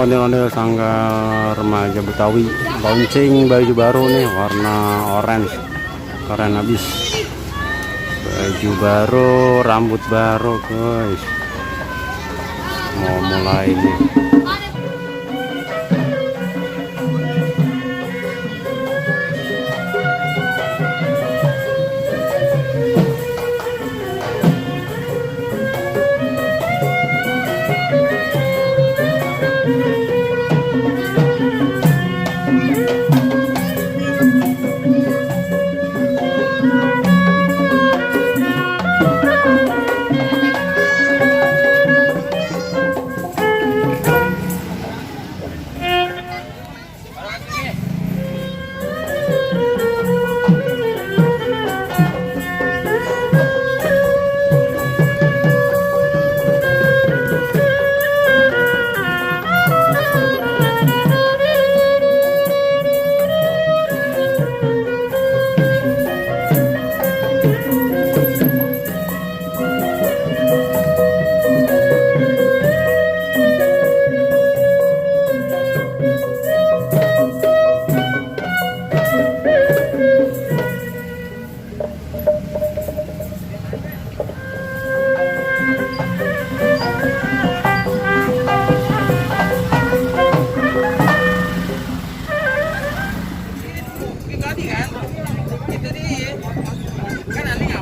ondel-ondel Sanggar Remaja Betawi, launching baju baru nih warna orange, keren habis. Baju baru, rambut baru guys, mau mulai nih. Kan itu dia. Kan aneh